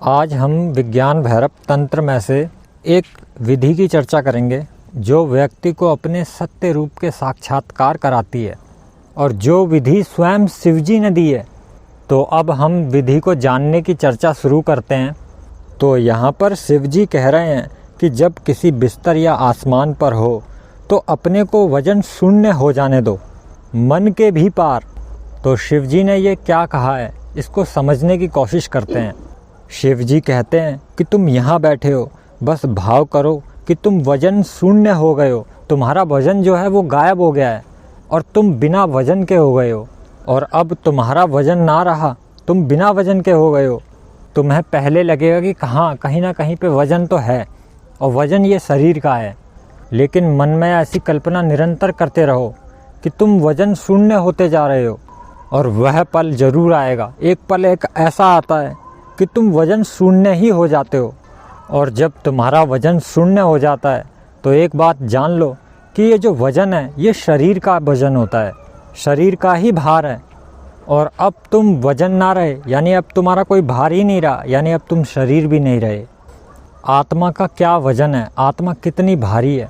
आज हम विज्ञान भैरव तंत्र में से एक विधि की चर्चा करेंगे जो व्यक्ति को अपने सत्य रूप के साक्षात्कार कराती है और जो विधि स्वयं शिवजी ने दी है। तो अब हम विधि को जानने की चर्चा शुरू करते हैं। तो यहाँ पर शिवजी कह रहे हैं कि जब किसी बिस्तर या आसमान पर हो तो अपने को वजन शून्य हो जाने दो, मन के भी पार। तो शिवजी ने ये क्या कहा है, इसको समझने की कोशिश करते हैं। शिवजी कहते हैं कि तुम यहाँ बैठे हो, बस भाव करो कि तुम वजन शून्य हो गए हो। तुम्हारा वजन जो है वो गायब हो गया है और तुम बिना वजन के हो गए हो। और अब तुम्हारा वजन ना रहा, तुम बिना वजन के हो गए हो। तुम्हें पहले लगेगा कि कहीं ना कहीं पे वजन तो है और वजन ये शरीर का है, लेकिन मन में ऐसी कल्पना निरंतर करते रहो कि तुम वजन शून्य होते जा रहे हो। और वह पल जरूर आएगा, एक पल एक ऐसा आता है कि तुम वजन शून्य ही हो जाते हो। और जब तुम्हारा वजन शून्य हो जाता है तो एक बात जान लो कि ये जो वजन है ये शरीर का वजन होता है, शरीर का ही भार है। और अब तुम वजन ना रहे, यानी अब तुम्हारा कोई भार ही नहीं रहा, यानी अब तुम शरीर भी नहीं रहे। आत्मा का क्या वजन है, आत्मा कितनी भारी है,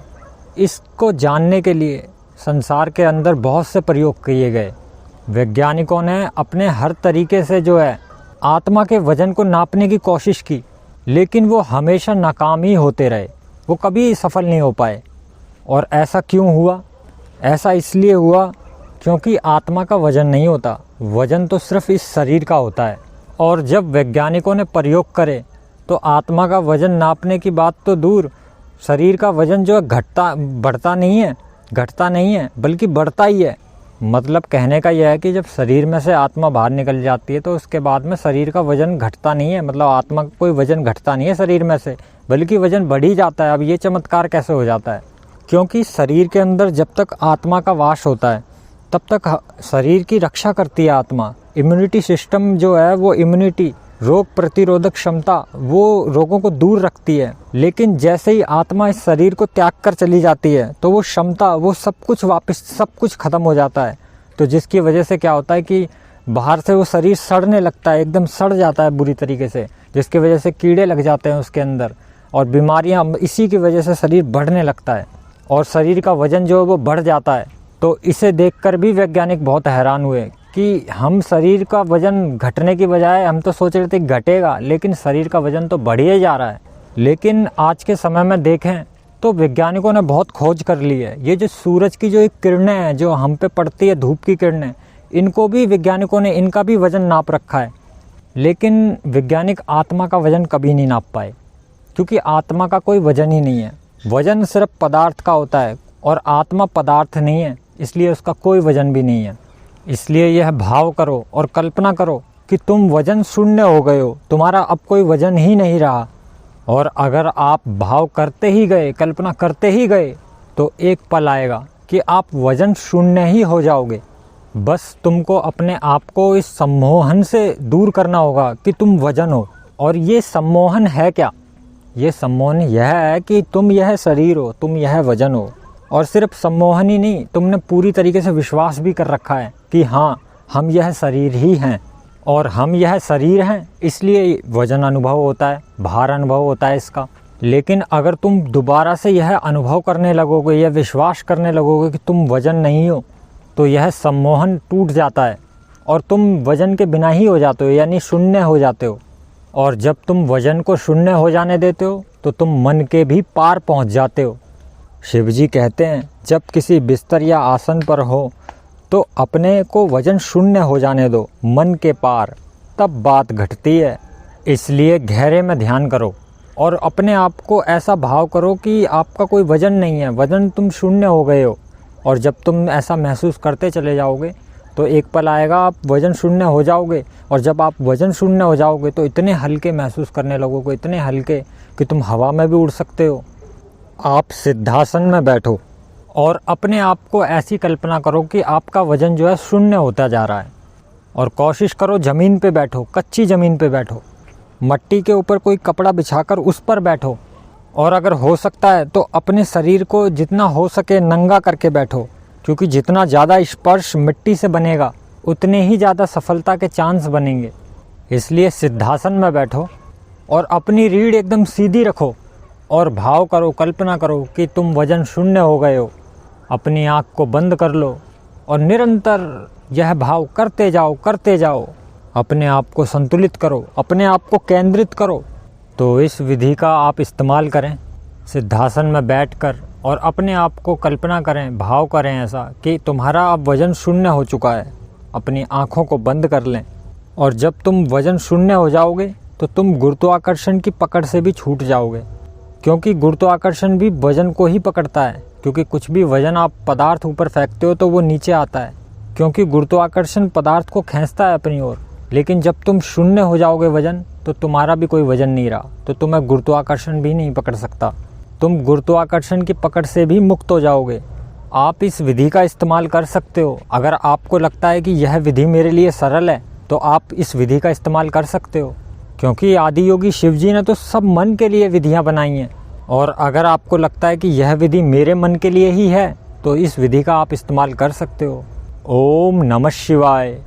इसको जानने के लिए संसार के अंदर बहुत से प्रयोग किए गए। वैज्ञानिकों ने अपने हर तरीके से जो है आत्मा के वजन को नापने की कोशिश की, लेकिन वो हमेशा नाकाम ही होते रहे, वो कभी सफल नहीं हो पाए। और ऐसा क्यों हुआ? ऐसा इसलिए हुआ क्योंकि आत्मा का वजन नहीं होता, वजन तो सिर्फ इस शरीर का होता है। और जब वैज्ञानिकों ने प्रयोग करे तो आत्मा का वजन नापने की बात तो दूर, शरीर का वजन जो है बढ़ता नहीं है बल्कि बढ़ता ही है। मतलब कहने का यह है कि जब शरीर में से आत्मा बाहर निकल जाती है तो उसके बाद में शरीर का वजन घटता नहीं है, मतलब आत्मा का कोई वजन घटता नहीं है शरीर में से, बल्कि वजन बढ़ ही जाता है। अब ये चमत्कार कैसे हो जाता है? क्योंकि शरीर के अंदर जब तक आत्मा का वास होता है तब तक शरीर की रक्षा करती है आत्मा। इम्यूनिटी सिस्टम जो है वो इम्यूनिटी, रोग प्रतिरोधक क्षमता, वो रोगों को दूर रखती है। लेकिन जैसे ही आत्मा इस शरीर को त्याग कर चली जाती है तो वो क्षमता, वो सब कुछ खत्म हो जाता है। तो जिसकी वजह से क्या होता है कि बाहर से वो शरीर सड़ने लगता है, एकदम सड़ जाता है बुरी तरीके से, जिसकी वजह से कीड़े लग जाते हैं उसके अंदर और बीमारियां, इसी की वजह से शरीर बढ़ने लगता है और शरीर का वजन जो है वो बढ़ जाता है। तो इसे देखकर भी वैज्ञानिक बहुत हैरान हुए कि हम शरीर का वजन घटने की बजाय हम तो सोच रहे थे घटेगा, लेकिन शरीर का वजन तो बढ़ ही जा रहा है। लेकिन आज के समय में देखें तो वैज्ञानिकों ने बहुत खोज कर ली है। ये जो सूरज की जो एक किरणें हैं जो हम पे पड़ती है, धूप की किरणें, इनको भी वैज्ञानिकों ने, इनका भी वजन नाप रखा है। लेकिन वैज्ञानिक आत्मा का वजन कभी नहीं नाप पाए, क्योंकि आत्मा का कोई वजन ही नहीं है। वजन सिर्फ पदार्थ का होता है और आत्मा पदार्थ नहीं है, इसलिए उसका कोई वजन भी नहीं है। इसलिए यह भाव करो और कल्पना करो कि तुम वजन शून्य हो गए हो, तुम्हारा अब कोई वजन ही नहीं रहा। और अगर आप भाव करते ही गए, कल्पना करते ही गए, तो एक पल आएगा कि आप वजन शून्य ही हो जाओगे। बस तुमको अपने आप को इस सम्मोहन से दूर करना होगा कि तुम वजन हो। और ये सम्मोहन है क्या? ये सम्मोहन यह है कि तुम यह शरीर हो, तुम यह वजन हो। और सिर्फ सम्मोहन ही नहीं, तुमने पूरी तरीके से विश्वास भी कर रखा है कि हाँ, हम यह शरीर ही हैं और हम यह शरीर हैं, इसलिए वजन अनुभव होता है, भार अनुभव होता है इसका। लेकिन अगर तुम दोबारा से यह अनुभव करने लगोगे, यह विश्वास करने लगोगे कि तुम वजन नहीं हो, तो यह सम्मोहन टूट जाता है और तुम वजन के बिना ही हो जाते हो, यानी शून्य हो जाते हो। और जब तुम वजन को शून्य हो जाने देते हो तो तुम मन के भी पार पहुंच जाते हो। शिवजी कहते हैं जब किसी बिस्तर या आसन पर हो तो अपने को वजन शून्य हो जाने दो, मन के पार, तब बात घटती है। इसलिए गहरे में ध्यान करो और अपने आप को ऐसा भाव करो कि आपका कोई वजन नहीं है, वजन तुम शून्य हो गए हो। और जब तुम ऐसा महसूस करते चले जाओगे तो एक पल आएगा आप वजन शून्य हो जाओगे। और जब आप वजन शून्य हो जाओगे तो इतने हल्के महसूस करने लगोगे, इतने हल्के कि तुम हवा में भी उड़ सकते हो। आप सिद्धासन में बैठो और अपने आप को ऐसी कल्पना करो कि आपका वजन जो है शून्य होता जा रहा है। और कोशिश करो ज़मीन पे बैठो, कच्ची ज़मीन पे बैठो, मट्टी के ऊपर कोई कपड़ा बिछाकर उस पर बैठो। और अगर हो सकता है तो अपने शरीर को जितना हो सके नंगा करके बैठो, क्योंकि जितना ज़्यादा स्पर्श मिट्टी से बनेगा उतने ही ज़्यादा सफलता के चांस बनेंगे। इसलिए सिद्धासन में बैठो और अपनी रीढ़ एकदम सीधी रखो और भाव करो, कल्पना करो कि तुम वजन शून्य हो गए हो। अपनी आँख को बंद कर लो और निरंतर यह भाव करते जाओ। अपने आप को संतुलित करो, अपने आप को केंद्रित करो। तो इस विधि का आप इस्तेमाल करें सिद्धासन में बैठकर और अपने आप को कल्पना करें, भाव करें ऐसा कि तुम्हारा अब वजन शून्य हो चुका है। अपनी आँखों को बंद कर लें और जब तुम वजन शून्य हो जाओगे तो तुम गुरुत्वाकर्षण की पकड़ से भी छूट जाओगे, क्योंकि गुरुत्वाकर्षण भी वजन को ही पकड़ता है। क्योंकि कुछ भी वजन आप पदार्थ ऊपर फेंकते हो तो वो नीचे आता है, क्योंकि गुरुत्वाकर्षण पदार्थ को खींचता है अपनी ओर। लेकिन जब तुम शून्य हो जाओगे वजन, तो तुम्हारा भी कोई वजन नहीं रहा, तो तुम्हें गुरुत्वाकर्षण भी नहीं पकड़ सकता। तुम गुरुत्वाकर्षण की पकड़ से भी मुक्त हो जाओगे। आप इस विधि का इस्तेमाल कर सकते हो। अगर आपको लगता है कि यह विधि मेरे लिए सरल है तो आप इस विधि का इस्तेमाल कर सकते हो, क्योंकि आदि योगी शिव जी ने तो सब मन के लिए विधियां बनाई हैं। और अगर आपको लगता है कि यह विधि मेरे मन के लिए ही है तो इस विधि का आप इस्तेमाल कर सकते हो। ओम नमः शिवाय।